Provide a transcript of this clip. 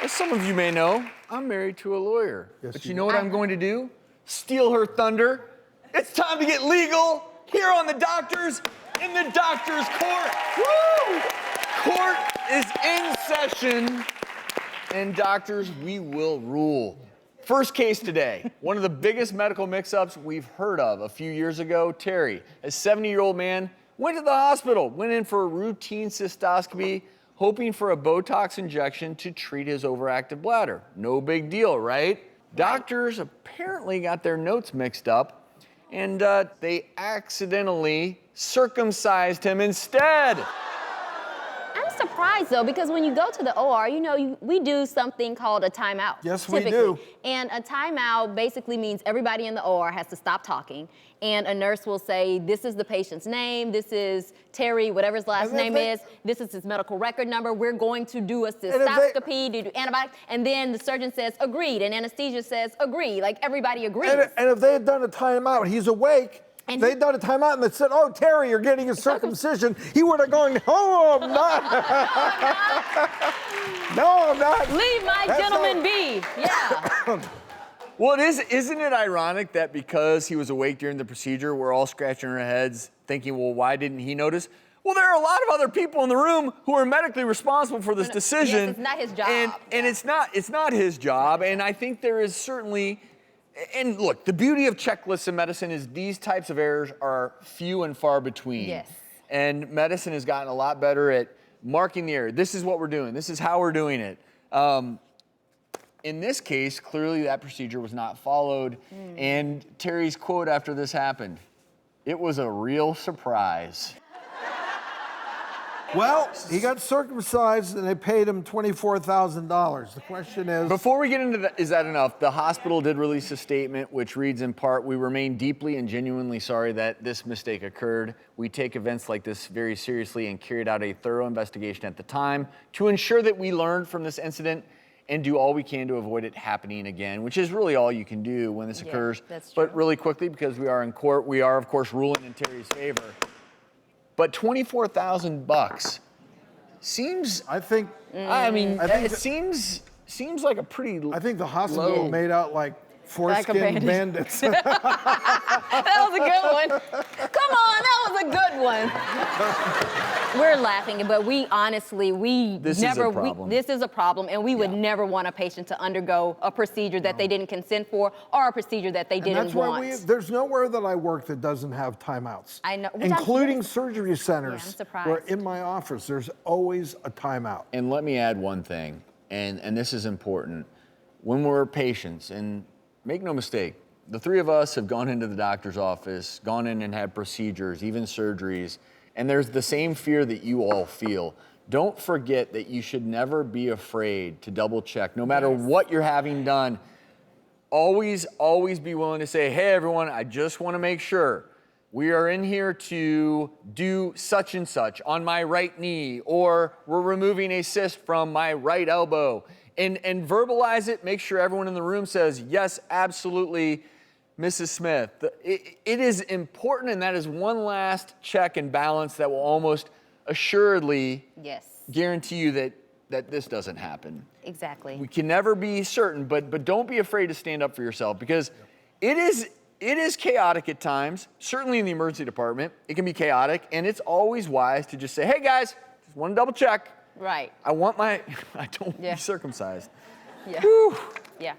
As some of you may know, I'm married to a lawyer. Yes, but you you know what I'm going to do? Steal her thunder. It's time to get legal here on the Doctors in the Doctor's Court. Woo! Court is in session, and doctors, we will rule. First case today, one of the biggest medical mix-ups we've heard of. A few years ago, Terry, a 70-year-old man, went to the hospital, went in for a routine cystoscopy, hoping for a Botox injection to treat his overactive bladder. No big deal, right? Doctors apparently got their notes mixed up, and they accidentally circumcised him instead. I'm surprised though, because when you go to the OR, you know, we do something called a timeout. Yes, we typically. do. And a timeout basically means everybody in the OR has to stop talking, and a nurse will say, this is the patient's name, this is Terry, whatever his last name is, this is his medical record number, we're going to do a cystoscopy, to do antibiotics, and then the surgeon says, agreed, and anesthesia says, agree, like everybody agrees. And if they had done a timeout, he's awake, and they'd done a timeout and they said, oh, Terry, you're getting a circumcision, he would have gone, oh, I'm not. No, I'm not. Leave my gentleman be, yeah. Well, isn't it ironic that because he was awake during the procedure, we're all scratching our heads thinking, well, why didn't he notice? Well, there are a lot of other people in the room who are medically responsible for this decision. Yes, it's not his job. And it's not his job. And I think there is certainly, and look, the beauty of checklists in medicine is these types of errors are few and far between. Yes. And medicine has gotten a lot better at marking the error. This is what we're doing. This is how we're doing it. In this case, clearly that procedure was not followed. And Terry's quote after this happened, it was a real surprise. Well, he got circumcised and they paid him $24,000. The question is... Before we get into that, is that enough? The hospital did release a statement which reads in part, we remain deeply and genuinely sorry that this mistake occurred. We take events like this very seriously and carried out a thorough investigation at the time to ensure that we learned from this incident and do all we can to avoid it happening again, which is really all you can do when this occurs. That's true. But really quickly, because we are in court, we are, of course, ruling in Terry's favor. But $24,000 seems, I think... I mean, I think it seems like a pretty I think the hospital low. made out like foreskin bandits. That was a good one. Come on, that was a good one. We're laughing, but we honestly, This is a problem. This is a problem, and we would never want a patient to undergo a procedure that they didn't consent for or a procedure that they didn't That's want. why there's nowhere that I work that doesn't have timeouts. I know. Including surgery centers. I'm surprised. Where in my office, there's always a timeout. And let me add one thing, and this is important. When we're patients, and make no mistake, the three of us have gone into the doctor's office, gone in and had procedures, even surgeries, and there's the same fear that you all feel. Don't forget that you should never be afraid to double check, no matter what you're having done. Always be willing to say, hey everyone, I just want to make sure we are in here to do such and such on my right knee, or we're removing a cyst from my right elbow. And verbalize it, make sure everyone in the room says, yes, absolutely, Mrs. Smith. It is important, and that is one last check and balance that will almost assuredly guarantee you that this doesn't happen. Exactly. We can never be certain, but don't be afraid to stand up for yourself, because it is chaotic at times, certainly in the emergency department. It can be chaotic, and it's always wise to just say, hey guys, just want to double check. Right. I don't want to be circumcised. Yeah. Whew. Yeah.